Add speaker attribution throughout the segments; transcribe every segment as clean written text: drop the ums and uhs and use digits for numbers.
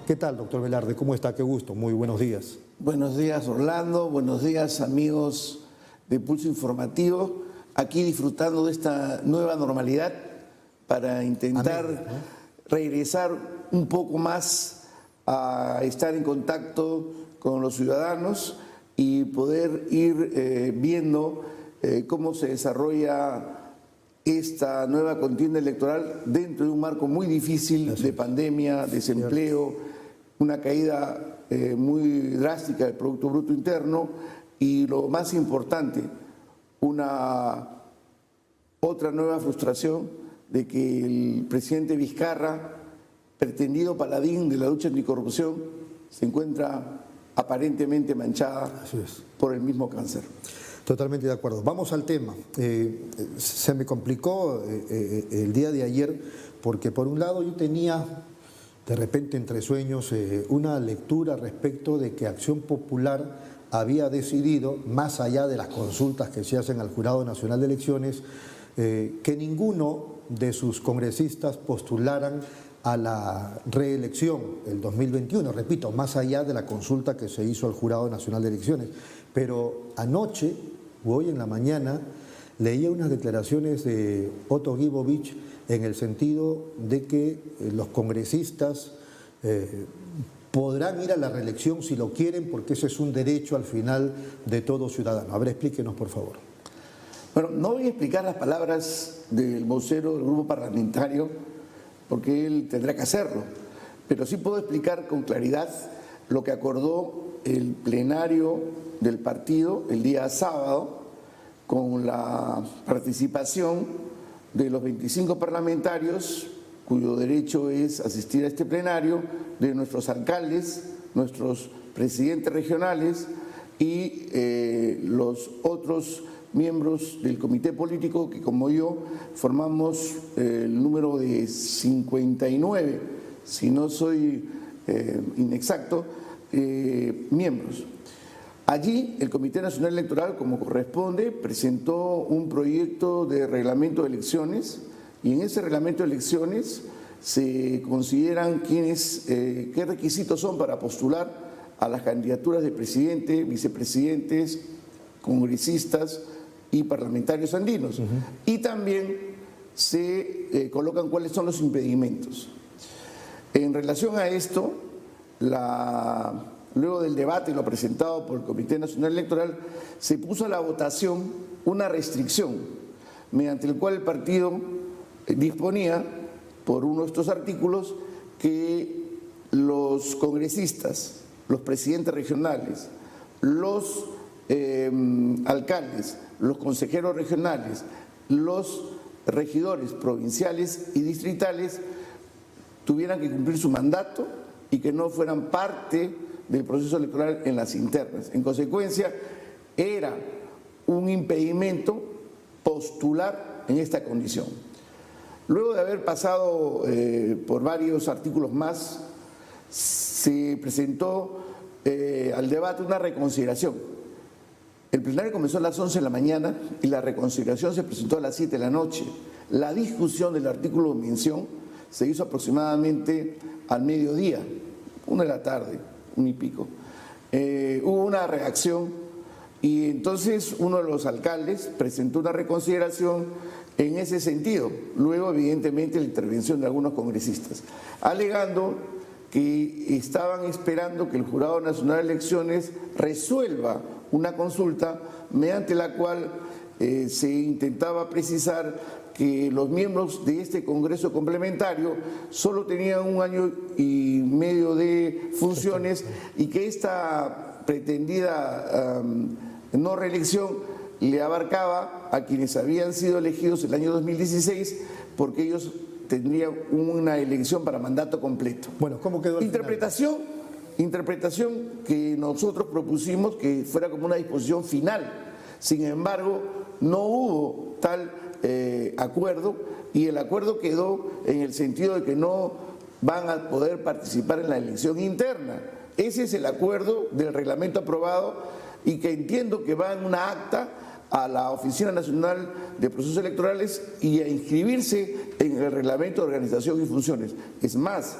Speaker 1: ¿Qué tal, doctor Velarde? ¿Cómo está? Qué gusto. Muy buenos días.
Speaker 2: Buenos días, Orlando. Buenos días, amigos de Pulso Informativo. Aquí disfrutando de esta nueva normalidad para intentar regresar un poco más a estar en contacto con los ciudadanos y poder ir viendo cómo se desarrolla esta nueva contienda electoral dentro de un marco muy difícil de pandemia, desempleo, una caída muy drástica del Producto Bruto Interno y, lo más importante, otra nueva frustración de que el presidente Vizcarra, pretendido paladín de la lucha anticorrupción, se encuentra aparentemente manchada por el mismo cáncer.
Speaker 1: Totalmente de acuerdo. Vamos al tema. Se me complicó el día de ayer porque, por un lado, yo tenía de repente entre sueños una lectura respecto de que Acción Popular había decidido, más allá de las consultas que se hacen al Jurado Nacional de Elecciones, que ninguno de sus congresistas postularan a la reelección el 2021, repito, más allá de la consulta que se hizo al Jurado Nacional de Elecciones. Pero anoche, o hoy en la mañana, leía unas declaraciones de Otto Gibovich en el sentido de que los congresistas podrán ir a la reelección si lo quieren, porque ese es un derecho al final de todo ciudadano. A ver, explíquenos, por favor.
Speaker 2: Bueno, no voy a explicar las palabras del vocero del grupo parlamentario, porque él tendrá que hacerlo, pero sí puedo explicar con claridad lo que acordó el plenario del partido el día sábado, con la participación de los 25 parlamentarios, cuyo derecho es asistir a este plenario, de nuestros alcaldes, nuestros presidentes regionales y los otros miembros del comité político que, como yo, formamos el número de 59, si no soy inexacto, miembros. Allí el Comité Nacional Electoral, como corresponde, presentó un proyecto de reglamento de elecciones y en ese reglamento de elecciones se consideran qué requisitos son para postular a las candidaturas de presidente, vicepresidentes, congresistas y parlamentarios andinos. Y también se colocan cuáles son los impedimentos. En relación a esto, luego del debate, lo presentado por el Comité Nacional Electoral, se puso a la votación una restricción mediante el cual el partido disponía, por uno de estos artículos, que los congresistas, los presidentes regionales, los alcaldes, los consejeros regionales, los regidores provinciales y distritales tuvieran que cumplir su mandato y que no fueran parte del proceso electoral en las internas. En consecuencia, era un impedimento postular en esta condición. Luego de haber pasado por varios artículos más, se presentó al debate una reconsideración. El plenario comenzó a las 11 de la mañana y la reconsideración se presentó a las 7 de la noche. La discusión del artículo de mención se hizo aproximadamente al mediodía, 1 de la tarde, 1 y pico. Hubo una reacción y entonces uno de los alcaldes presentó una reconsideración en ese sentido. Luego, evidentemente, la intervención de algunos congresistas, alegando que estaban esperando que el Jurado Nacional de Elecciones resuelva una consulta mediante la cual se intentaba precisar que los miembros de este Congreso complementario solo tenían 1 año y medio de funciones y que esta pretendida no reelección le abarcaba a quienes habían sido elegidos el año 2016 porque ellos tendrían una elección para mandato completo.
Speaker 1: Bueno, ¿cómo quedó el
Speaker 2: interpretación que nosotros propusimos que fuera como una disposición final. Sin embargo, no hubo tal acuerdo y el acuerdo quedó en el sentido de que no van a poder participar en la elección interna. Ese es el acuerdo del reglamento aprobado y que entiendo que va en una acta a la Oficina Nacional de Procesos Electorales y a inscribirse en el reglamento de organización y funciones. Es más,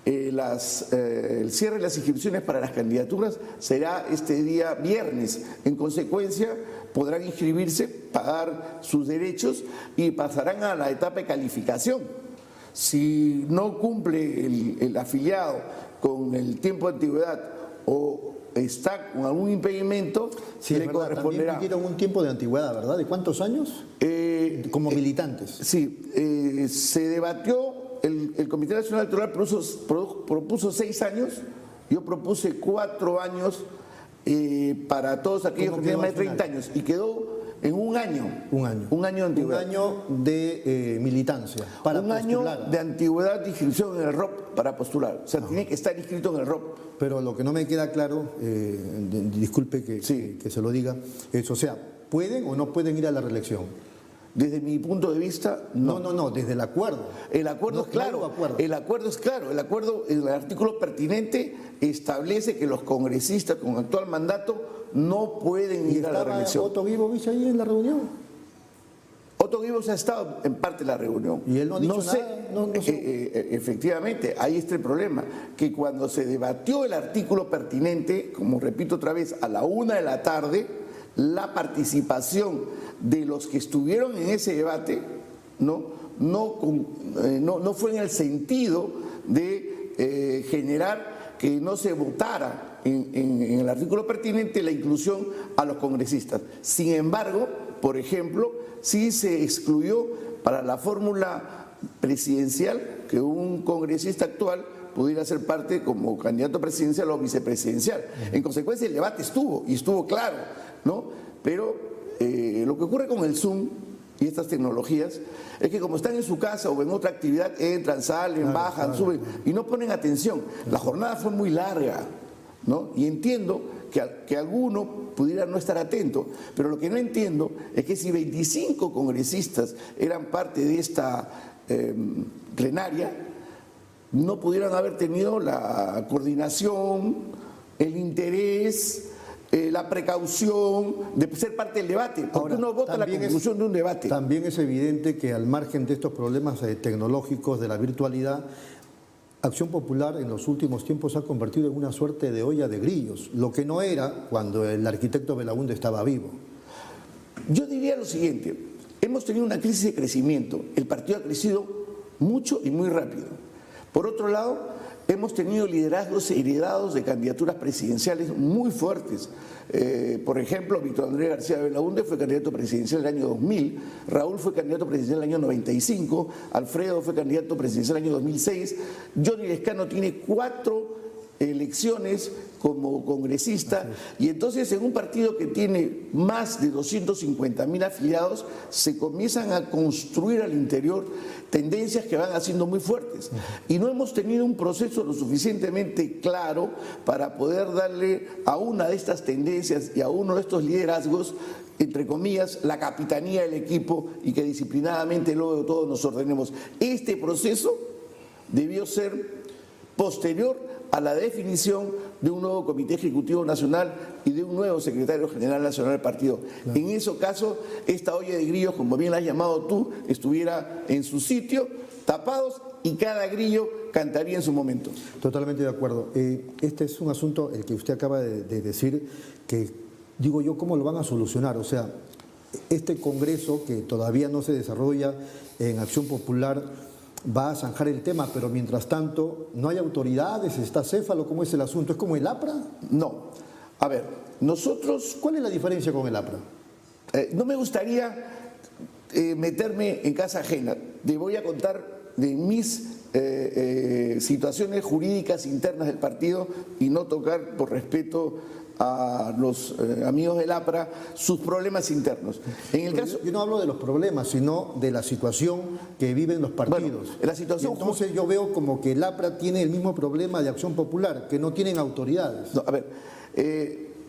Speaker 2: el cierre de las inscripciones para las candidaturas será este día viernes. En consecuencia, podrán inscribirse, pagar sus derechos y pasarán a la etapa de calificación. Si no cumple el afiliado con el tiempo de antigüedad o está con algún impedimento,
Speaker 1: sí,
Speaker 2: le corresponderá.
Speaker 1: También pidieron un tiempo de antigüedad, ¿verdad? ¿De cuántos años? Como militantes.
Speaker 2: Sí, se debatió, el Comité Nacional Electoral propuso 6 años, yo propuse 4 años para todos aquellos que tienen más de 30 años y quedó en un año.
Speaker 1: Un año.
Speaker 2: Un año de antigüedad.
Speaker 1: Un año de militancia para
Speaker 2: un
Speaker 1: postular.
Speaker 2: año de antigüedad de inscripción en el ROP para postular. O sea, tiene que estar inscrito en el ROP.
Speaker 1: Pero lo que no me queda claro, disculpe que se lo diga, es, o sea, ¿pueden o no pueden ir a la reelección?
Speaker 2: Desde mi punto de vista, no.
Speaker 1: No, desde el acuerdo.
Speaker 2: El acuerdo
Speaker 1: no,
Speaker 2: es claro.
Speaker 1: Acuerdo.
Speaker 2: El acuerdo es claro. El acuerdo, el artículo pertinente establece que los congresistas con actual mandato no pueden ir a la reelección.
Speaker 1: ¿Otto Guibovich ahí en la reunión?
Speaker 2: Otto Guibovich ha estado en parte de la reunión.
Speaker 1: ¿Y él no ha dicho nada? No sé.
Speaker 2: Efectivamente, ahí está el problema, que cuando se debatió el artículo pertinente, como repito otra vez, a la 1 de la tarde, la participación de los que estuvieron en ese debate no fue en el sentido de generar que no se votara en el artículo pertinente la inclusión a los congresistas. Sin embargo, por ejemplo, sí se excluyó para la fórmula presidencial que un congresista actual pudiera ser parte como candidato presidencial o vicepresidencial. En consecuencia, el debate estuvo claro, ¿no? Pero lo que ocurre con el Zoom y estas tecnologías es que como están en su casa o en otra actividad, entran, salen, bajan, suben y no ponen atención. La jornada fue muy larga, ¿no? Y entiendo que alguno pudiera no estar atento, pero lo que no entiendo es que si 25 congresistas eran parte de esta plenaria, no pudieran haber tenido la coordinación, el interés, la precaución de ser parte del debate, porque uno vota la conclusión de un debate.
Speaker 1: También es evidente que al margen de estos problemas tecnológicos, de la virtualidad, Acción Popular en los últimos tiempos se ha convertido en una suerte de olla de grillos, lo que no era cuando el arquitecto Belaúnde estaba vivo.
Speaker 2: Yo diría lo siguiente, hemos tenido una crisis de crecimiento, el partido ha crecido mucho y muy rápido. Por otro lado, hemos tenido liderazgos heredados de candidaturas presidenciales muy fuertes. Por ejemplo, Víctor Andrés García Belaúnde fue candidato presidencial en el año 2000, Raúl fue candidato presidencial en el año 95, Alfredo fue candidato presidencial en el año 2006, Johnny Lescano tiene 4 elecciones como congresista y entonces en un partido que tiene más de 250.000 afiliados se comienzan a construir al interior tendencias que van haciendo muy fuertes y no hemos tenido un proceso lo suficientemente claro para poder darle a una de estas tendencias y a uno de estos liderazgos, entre comillas, la capitanía del equipo y que disciplinadamente luego todos nos ordenemos. Este proceso debió ser posterior a la definición de un nuevo Comité Ejecutivo Nacional y de un nuevo Secretario General Nacional del partido. Claro. En ese caso, esta olla de grillos, como bien la has llamado tú, estuviera en su sitio, tapados, y cada grillo cantaría en su momento.
Speaker 1: Totalmente de acuerdo. Este es un asunto, el que usted acaba de decir, que digo yo, ¿cómo lo van a solucionar? O sea, este Congreso que todavía no se desarrolla en Acción Popular va a zanjar el tema, pero mientras tanto no hay autoridades, está céfalo, ¿cómo es el asunto? ¿Es como el APRA?
Speaker 2: No. A ver, nosotros...
Speaker 1: ¿Cuál es la diferencia con el APRA?
Speaker 2: No me gustaría meterme en casa ajena. Te voy a contar de mis situaciones jurídicas internas del partido y no tocar, por respeto a los amigos del APRA, sus problemas internos. En el caso,
Speaker 1: yo no hablo de los problemas, sino de la situación que viven los partidos.
Speaker 2: Bueno, la situación,
Speaker 1: entonces yo veo como que el APRA tiene el mismo problema de Acción Popular, que no tienen autoridades.
Speaker 2: No, a ver,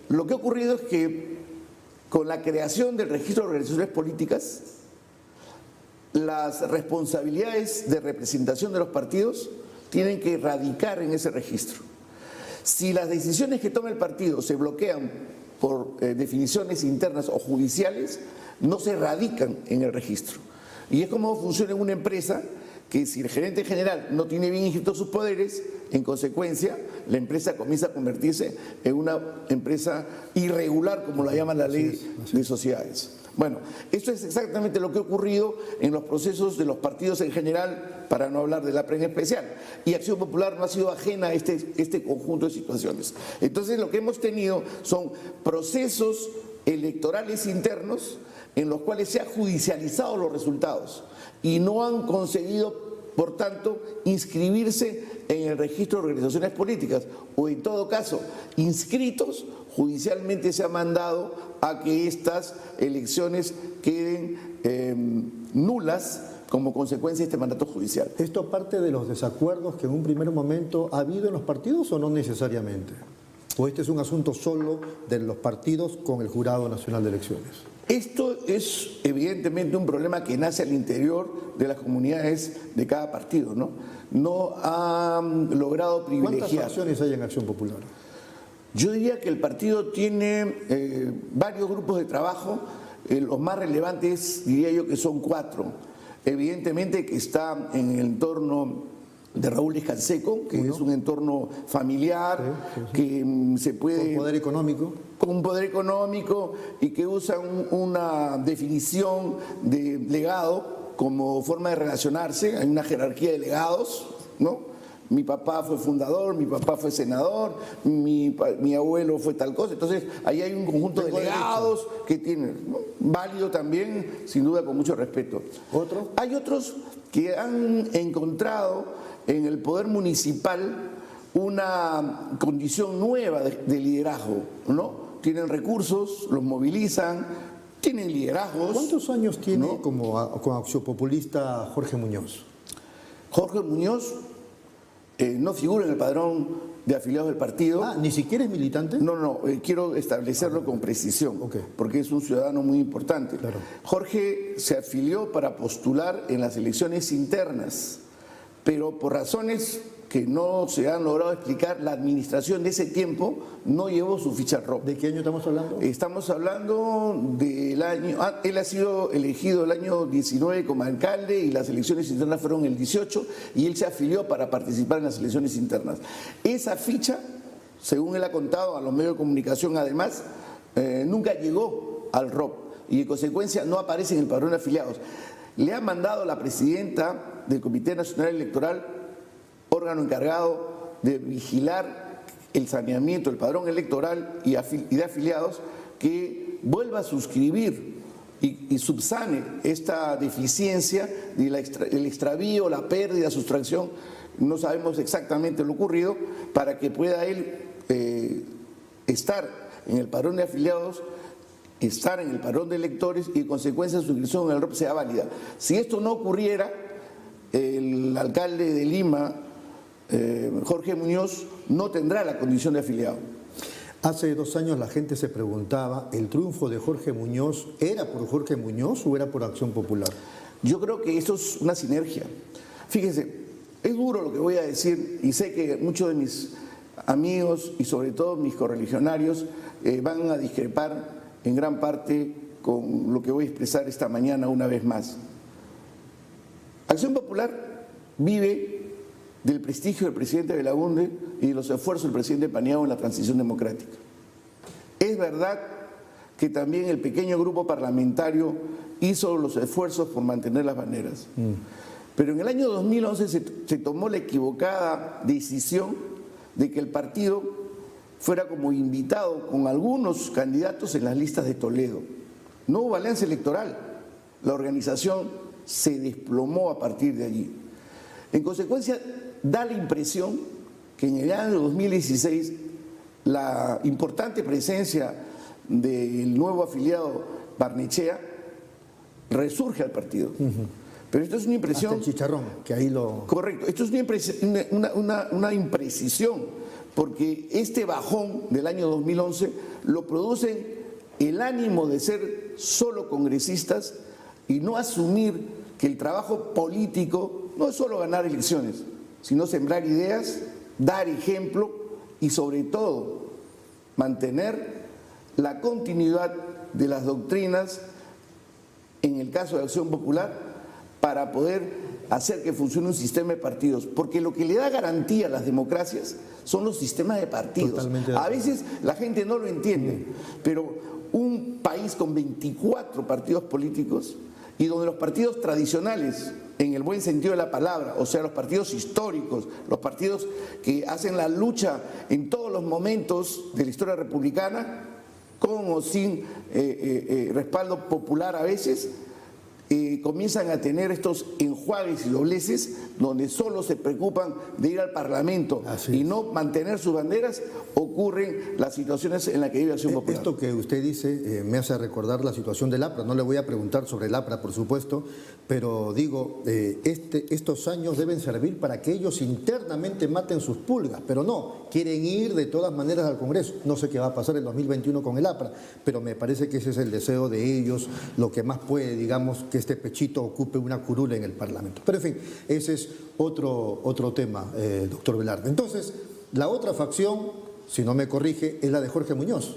Speaker 2: lo que ha ocurrido es que con la creación del registro de organizaciones políticas, las responsabilidades de representación de los partidos tienen que radicar en ese registro. Si las decisiones que toma el partido se bloquean por definiciones internas o judiciales, no se radican en el registro. Y es como funciona en una empresa que si el gerente general no tiene bien inscritos sus poderes, en consecuencia, la empresa comienza a convertirse en una empresa irregular, como la llama la ley de sociedades. Bueno, esto es exactamente lo que ha ocurrido en los procesos de los partidos en general, para no hablar de la APRA en especial. Y Acción Popular no ha sido ajena a este conjunto de situaciones. Entonces, lo que hemos tenido son procesos electorales internos en los cuales se han judicializado los resultados y no han conseguido, por tanto, inscribirse en el registro de organizaciones políticas, o en todo caso, inscritos, judicialmente se ha mandado a que estas elecciones queden nulas como consecuencia de este mandato judicial.
Speaker 1: ¿Esto parte de los desacuerdos que en un primer momento ha habido en los partidos o no necesariamente? ¿O este es un asunto solo de los partidos con el Jurado Nacional de Elecciones?
Speaker 2: Esto es evidentemente un problema que nace al interior de las comunidades de cada partido, ¿no? No han logrado privilegiar.
Speaker 1: ¿Cuántas fracciones hay en Acción Popular?
Speaker 2: Yo diría que el partido tiene varios grupos de trabajo, los más relevantes diría yo que son 4. Evidentemente que está en el entorno de Raúl Escanseco, que es un entorno familiar, que se puede...
Speaker 1: ¿Con poder económico?
Speaker 2: Con un poder económico y que usa una definición de legado como forma de relacionarse. Hay una jerarquía de legados, ¿no? Mi papá fue fundador, mi papá fue senador, mi abuelo fue tal cosa. Entonces, ahí hay un conjunto de legados que tienen, ¿no? Válido también, sin duda, con mucho respeto.
Speaker 1: ¿Otro?
Speaker 2: Hay otros que han encontrado en el poder municipal una condición nueva de liderazgo, ¿no? Tienen recursos, los movilizan, tienen liderazgos.
Speaker 1: ¿Cuántos años tiene,
Speaker 2: ¿no?,
Speaker 1: como acciopopulista Jorge Muñoz?
Speaker 2: Jorge Muñoz no figura en el padrón de afiliados del partido.
Speaker 1: Ah, ¿ni siquiera es militante?
Speaker 2: No, quiero establecerlo con precisión, porque es un ciudadano muy importante.
Speaker 1: Claro.
Speaker 2: Jorge se afilió para postular en las elecciones internas, pero por razones que no se han logrado explicar, la administración de ese tiempo no llevó su ficha al ROP.
Speaker 1: ¿De qué año estamos hablando?
Speaker 2: Estamos hablando del año... él ha sido elegido el año 19 como alcalde y las elecciones internas fueron el 18 y él se afilió para participar en las elecciones internas. Esa ficha, según él ha contado a los medios de comunicación además, nunca llegó al ROP y en consecuencia no aparece en el padrón de afiliados. Le ha mandado la presidenta del Comité Nacional Electoral, órgano encargado de vigilar el saneamiento del padrón electoral y de afiliados, que vuelva a suscribir y subsane esta deficiencia del extravío, la pérdida, sustracción, no sabemos exactamente lo ocurrido, para que pueda él estar en el padrón de afiliados, estar en el padrón de electores y en consecuencia su inscripción en el ROP sea válida. Si esto no ocurriera, el alcalde de Lima, Jorge Muñoz, no tendrá la condición de afiliado.
Speaker 1: Hace 2 años la gente se preguntaba, ¿el triunfo de Jorge Muñoz era por Jorge Muñoz o era por Acción Popular?
Speaker 2: Yo creo que esto es una sinergia. Fíjense, es duro lo que voy a decir y sé que muchos de mis amigos y sobre todo mis correligionarios van a discrepar en gran parte con lo que voy a expresar esta mañana una vez más. Acción Popular vive del prestigio del presidente Belaúnde y de los esfuerzos del presidente Paniagua en la transición democrática. Es verdad que también el pequeño grupo parlamentario hizo los esfuerzos por mantener las banderas. Pero en el año 2011 se tomó la equivocada decisión de que el partido fuera como invitado con algunos candidatos en las listas de Toledo. No hubo alianza electoral. La organización se desplomó a partir de allí. En consecuencia, da la impresión que en el año 2016 la importante presencia del nuevo afiliado Barnechea resurge al partido. Pero esto es una impresión...
Speaker 1: Hasta el chicharrón, que ahí lo...
Speaker 2: Correcto, esto es una imprecisión, porque este bajón del año 2011 lo producen el ánimo de ser solo congresistas y no asumir que el trabajo político no es solo ganar elecciones, sino sembrar ideas, dar ejemplo y sobre todo mantener la continuidad de las doctrinas, en el caso de Acción Popular, para poder hacer que funcione un sistema de partidos, porque lo que le da garantía a las democracias son los sistemas de partidos.
Speaker 1: Totalmente de
Speaker 2: A
Speaker 1: acuerdo.
Speaker 2: veces la gente no lo entiende, pero un país con 24 partidos políticos y donde los partidos tradicionales, en el buen sentido de la palabra, o sea, los partidos históricos, los partidos que hacen la lucha en todos los momentos de la historia republicana, con o sin respaldo popular a veces, comienzan a tener estos enjuagues y dobleces donde solo se preocupan de ir al Parlamento
Speaker 1: Así
Speaker 2: y
Speaker 1: es.
Speaker 2: no mantener sus banderas, ocurren las situaciones en las que vive Acción Popular.
Speaker 1: Esto que usted dice me hace recordar la situación del APRA. No le voy a preguntar sobre el APRA, por supuesto, pero digo, estos años deben servir para que ellos internamente maten sus pulgas, pero no, quieren ir de todas maneras al Congreso. No sé qué va a pasar en 2021 con el APRA, pero me parece que ese es el deseo de ellos, lo que más puede, digamos, que este pechito ocupe una curula en el Parlamento. Pero en fin, ese es otro tema, doctor Velarde. Entonces, la otra facción, si no me corrige, es la de Jorge Muñoz.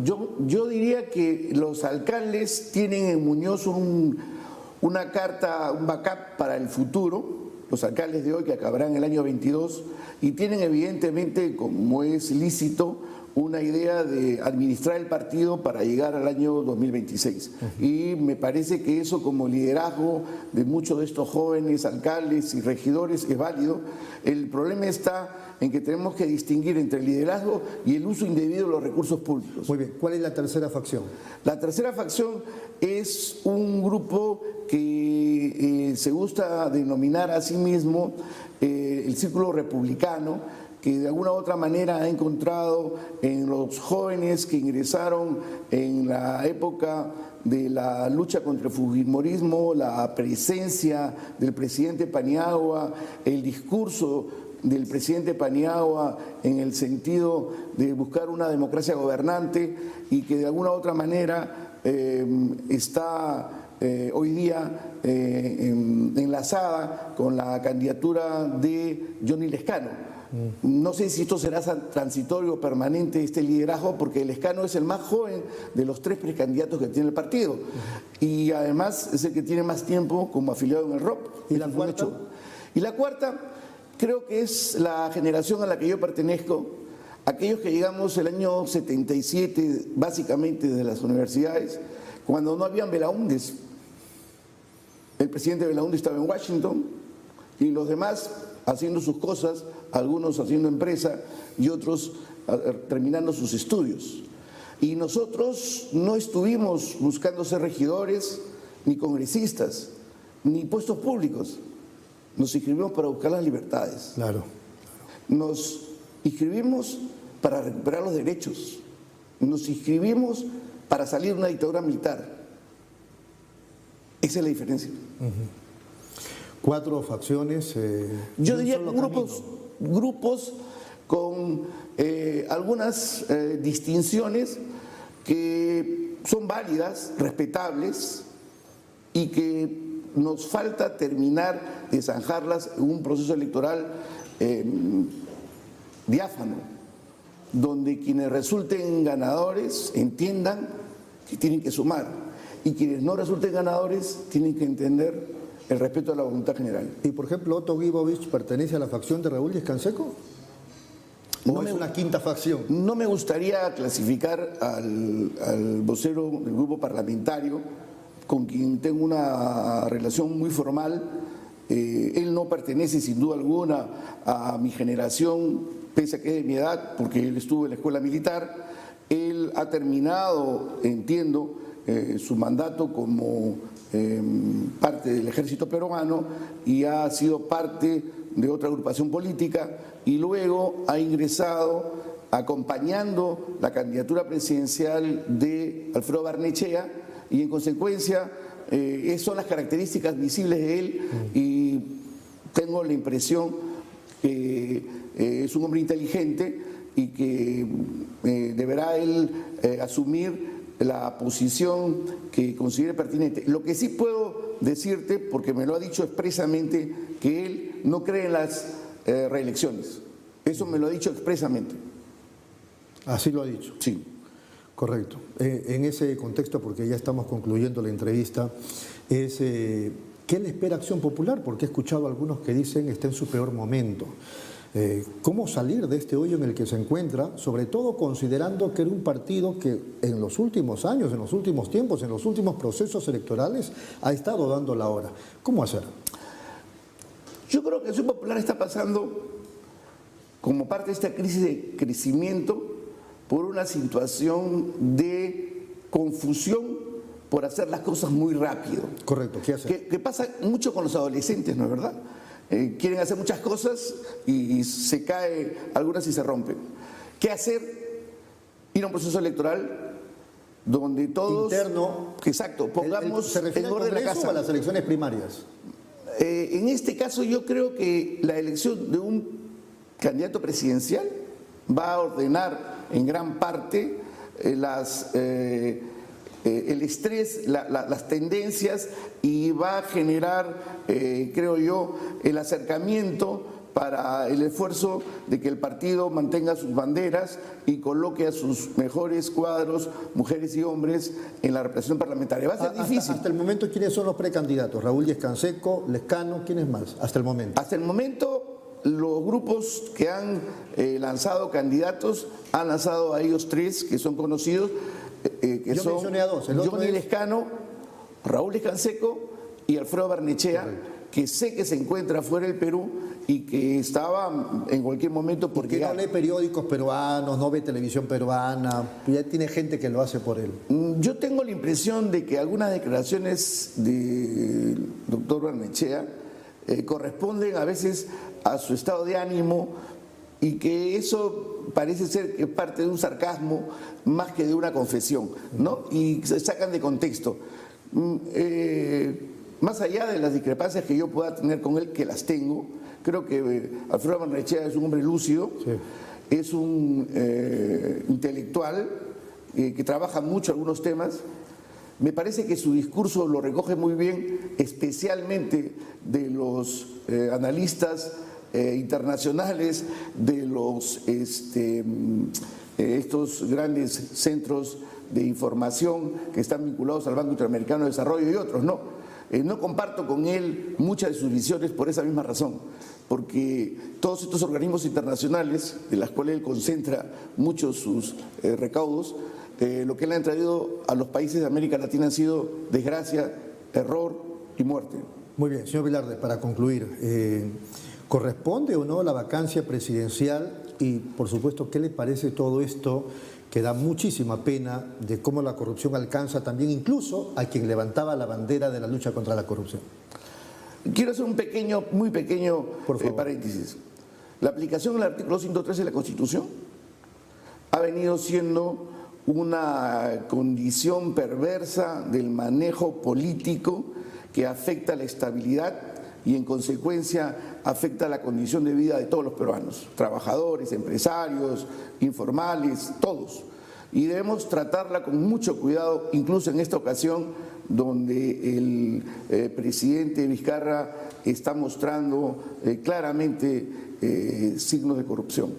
Speaker 2: Yo diría que los alcaldes tienen en Muñoz una carta, un backup para el futuro, los alcaldes de hoy que acabarán el año 22, y tienen evidentemente, como es lícito, una idea de administrar el partido para llegar al año 2026. Y me parece que eso, como liderazgo de muchos de estos jóvenes alcaldes y regidores, es válido. El problema está en que tenemos que distinguir entre el liderazgo y el uso indebido de los recursos públicos.
Speaker 1: Muy bien, ¿cuál es la tercera facción?
Speaker 2: La tercera facción es un grupo que se gusta denominar a sí mismo el Círculo Republicano, que de alguna u otra manera ha encontrado en los jóvenes que ingresaron en la época de la lucha contra el fujimorismo, la presencia del presidente Paniagua, el discurso del presidente Paniagua en el sentido de buscar una democracia gobernante y que de alguna u otra manera está hoy día enlazada con la candidatura de Johnny Lescano. No sé si esto será transitorio o permanente, este liderazgo, porque Lescano es el más joven de los 3 precandidatos que tiene el partido. Y además es el que tiene más tiempo como afiliado en el ROP.
Speaker 1: ¿Y la cuarta?
Speaker 2: Y la cuarta creo que es la generación a la que yo pertenezco, aquellos que llegamos el año 77, básicamente desde las universidades, cuando no habían Belaúndes. El presidente Belaúnde estaba en Washington y los demás haciendo sus cosas, algunos haciendo empresa y otros terminando sus estudios. Y nosotros no estuvimos buscando ser regidores, ni congresistas, ni puestos públicos. Nos inscribimos para buscar las libertades.
Speaker 1: Claro.
Speaker 2: Nos inscribimos para recuperar los derechos. Nos inscribimos para salir de una dictadura militar. Esa es la diferencia.
Speaker 1: 4 facciones.
Speaker 2: Yo
Speaker 1: de un
Speaker 2: diría
Speaker 1: solo
Speaker 2: grupos con algunas distinciones que son válidas, respetables y que nos falta terminar de zanjarlas en un proceso electoral diáfano, donde quienes resulten ganadores entiendan que tienen que sumar y quienes no resulten ganadores tienen que entender el respeto a la voluntad general.
Speaker 1: Y por ejemplo, Otto Guibovich pertenece a la facción de Raúl Yescanseco. ¿O
Speaker 2: No
Speaker 1: es una quinta facción?
Speaker 2: No me gustaría clasificar al vocero del grupo parlamentario, con quien tengo una relación muy formal. Él no pertenece sin duda alguna a mi generación, pese a que es de mi edad, porque él estuvo en la escuela militar. Él ha terminado, entiendo, su mandato como parte del ejército peruano y ha sido parte de otra agrupación política y luego ha ingresado acompañando la candidatura presidencial de Alfredo Barnechea y en consecuencia son las características visibles de él y tengo la impresión que es un hombre inteligente y que deberá él asumir la posición que considere pertinente. Lo que sí puedo decirte, porque me lo ha dicho expresamente, que él no cree en las reelecciones. Eso me lo ha dicho expresamente.
Speaker 1: Así lo ha dicho.
Speaker 2: Sí.
Speaker 1: Correcto. En ese contexto, porque ya estamos concluyendo la entrevista, es ¿Qué le espera Acción Popular? Porque he escuchado a algunos que dicen está en su peor momento. ¿Cómo salir de este hoyo en el que se encuentra? Sobre todo considerando que era un partido que en los últimos años, en los últimos tiempos, en los últimos procesos electorales ha estado dando la hora. ¿Cómo hacer?
Speaker 2: Yo creo que Acción Popular está pasando como parte de esta crisis de crecimiento por una situación de confusión por hacer las cosas muy rápido.
Speaker 1: Correcto, ¿qué hacer?
Speaker 2: Que pasa mucho con los adolescentes, ¿no es verdad? Quieren hacer muchas cosas y se cae algunas y se rompen. ¿Qué hacer? Ir a un proceso electoral donde todos...
Speaker 1: Interno.
Speaker 2: Exacto, pongamos
Speaker 1: ¿Se refiere
Speaker 2: en
Speaker 1: al
Speaker 2: orden la
Speaker 1: Congreso
Speaker 2: casa.
Speaker 1: o a las elecciones primarias?
Speaker 2: En este caso yo creo que la elección de un candidato presidencial va a ordenar en gran parte el estrés, las tendencias y va a generar, creo yo, el acercamiento para el esfuerzo de que el partido mantenga sus banderas y coloque a sus mejores cuadros, mujeres y hombres, en la representación parlamentaria. Va a ser difícil.
Speaker 1: Hasta el momento, ¿quiénes son los precandidatos? Raúl Yescanseco, Lescano, ¿quiénes más? Hasta el momento.
Speaker 2: Hasta el momento, los grupos que han lanzado candidatos han lanzado a ellos tres que son conocidos, que
Speaker 1: Yo
Speaker 2: son
Speaker 1: mencioné a dos. El otro
Speaker 2: Johnny
Speaker 1: es...
Speaker 2: Lescano, Raúl Yescanseco y Alfredo Barnechea.
Speaker 1: Correcto.
Speaker 2: Que sé que se encuentra fuera del Perú y que estaba en cualquier momento por
Speaker 1: Porque
Speaker 2: llegar.
Speaker 1: no lee periódicos peruanos, no ve televisión peruana, ya tiene gente que lo hace por él.
Speaker 2: Yo tengo la impresión de que algunas declaraciones del doctor Barnechea corresponden a veces a su estado de ánimo y que eso parece ser que es parte de un sarcasmo más que de una confesión, ¿no? Y se sacan de contexto. Más allá de las discrepancias que yo pueda tener con él, que las tengo, creo que Alfredo Barnechea es un hombre lúcido, sí. Es un intelectual que trabaja mucho algunos temas. Me parece que su discurso lo recoge muy bien, especialmente de los analistas internacionales, de los estos grandes centros de información que están vinculados al Banco Interamericano de Desarrollo y otros, ¿no? No comparto con él muchas de sus visiones por esa misma razón, porque todos estos organismos internacionales, de las cuales él concentra muchos sus recaudos, lo que le han traído a los países de América Latina han sido desgracia, error y muerte.
Speaker 1: Muy bien, señor Velarde, para concluir, ¿corresponde o no la vacancia presidencial? Y, por supuesto, ¿qué le parece todo esto que da muchísima pena de cómo la corrupción alcanza también incluso a quien levantaba la bandera de la lucha contra la corrupción?
Speaker 2: Quiero hacer un pequeño, muy pequeño paréntesis. La aplicación del artículo 113 de la Constitución ha venido siendo una condición perversa del manejo político que afecta la estabilidad y en consecuencia afecta la condición de vida de todos los peruanos, trabajadores, empresarios, informales, todos. Y debemos tratarla con mucho cuidado, incluso en esta ocasión donde el presidente Vizcarra está mostrando claramente signos de corrupción.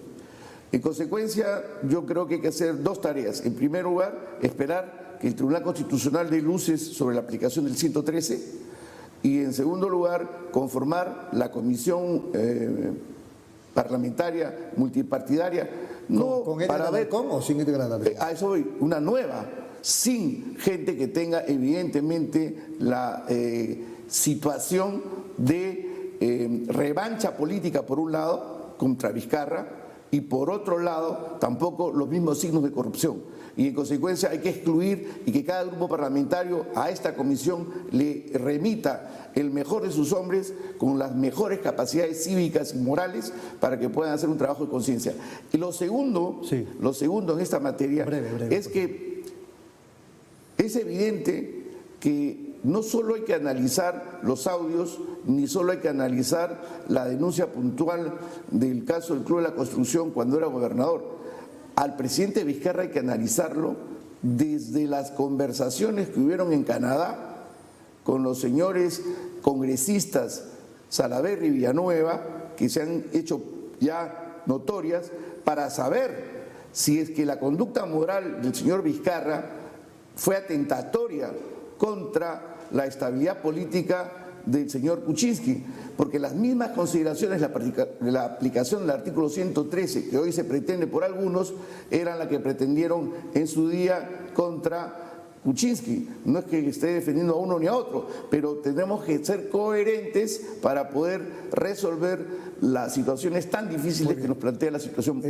Speaker 2: En consecuencia, yo creo que hay que hacer dos tareas. En primer lugar, esperar que el Tribunal Constitucional dé luces sobre la aplicación del 113 y en segundo lugar, conformar la comisión parlamentaria multipartidaria. No
Speaker 1: ¿Con
Speaker 2: para ver
Speaker 1: o sin
Speaker 2: a eso voy, una nueva, sin gente que tenga evidentemente la situación de revancha política por un lado contra Vizcarra y por otro lado tampoco los mismos signos de corrupción. Y en consecuencia hay que excluir y que cada grupo parlamentario a esta comisión le remita el mejor de sus hombres con las mejores capacidades cívicas y morales para que puedan hacer un trabajo de conciencia. Y lo segundo en esta materia es que es evidente que no solo hay que analizar los audios, ni solo hay que analizar la denuncia puntual del caso del Club de la Construcción cuando era gobernador. Al presidente Vizcarra hay que analizarlo desde las conversaciones que hubieron en Canadá con los señores congresistas Salaverry y Villanueva, que se han hecho ya notorias, para saber si es que la conducta moral del señor Vizcarra fue atentatoria contra la estabilidad política del señor Kuczynski, porque las mismas consideraciones de la aplicación del artículo 113, que hoy se pretende por algunos, eran las que pretendieron en su día contra Kuczynski. No es que esté defendiendo a uno ni a otro, pero tenemos que ser coherentes para poder resolver las situaciones tan difíciles que nos plantea la situación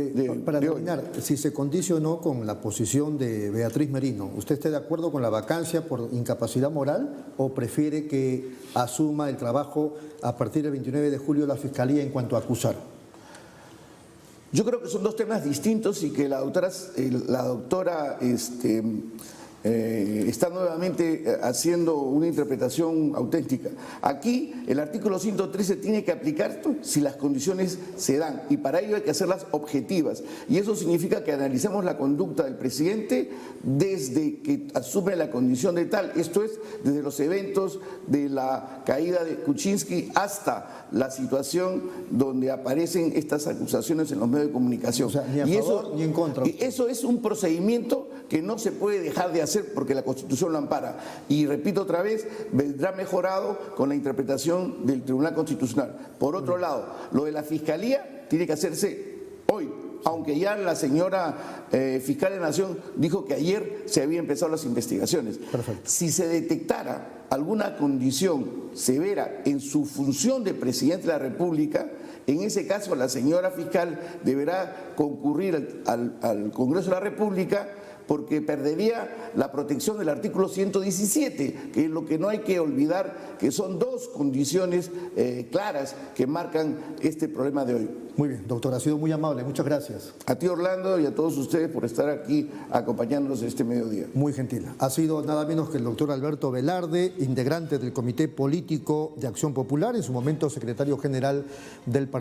Speaker 1: para
Speaker 2: de
Speaker 1: terminar,
Speaker 2: hoy.
Speaker 1: si se condicionó con la posición de Beatriz Merino, ¿usted está de acuerdo con la vacancia por incapacidad moral o prefiere que asuma el trabajo a partir del 29 de julio la Fiscalía en cuanto a acusar?
Speaker 2: Yo creo que son dos temas distintos y que la doctora está nuevamente haciendo una interpretación auténtica. Aquí el artículo 113 tiene que aplicar si las condiciones se dan, y para ello hay que hacerlas objetivas, y eso significa que analicemos la conducta del presidente desde que asume la condición de tal, esto es, desde los eventos de la caída de Kuczynski hasta la situación donde aparecen estas acusaciones en los medios de comunicación.
Speaker 1: O sea, ni a favor ni en contra.
Speaker 2: Y eso es un procedimiento que no se puede dejar de hacer porque la Constitución lo ampara. Y repito otra vez, vendrá mejorado con la interpretación del Tribunal Constitucional. Por otro lado, lo de la Fiscalía tiene que hacerse hoy, aunque ya la señora fiscal de la Nación dijo que ayer se habían empezado las investigaciones.
Speaker 1: Perfecto.
Speaker 2: Si se detectara alguna condición severa en su función de presidente de la República, en ese caso la señora fiscal deberá concurrir al Congreso de la República, porque perdería la protección del artículo 117, que es lo que no hay que olvidar, que son dos condiciones claras que marcan este problema de hoy.
Speaker 1: Muy bien, doctor, ha sido muy amable, muchas gracias.
Speaker 2: A ti, Orlando, y a todos ustedes por estar aquí acompañándonos en este mediodía.
Speaker 1: Muy gentil. Ha sido nada menos que el doctor Alberto Velarde, integrante del Comité Político de Acción Popular, en su momento secretario general del partido.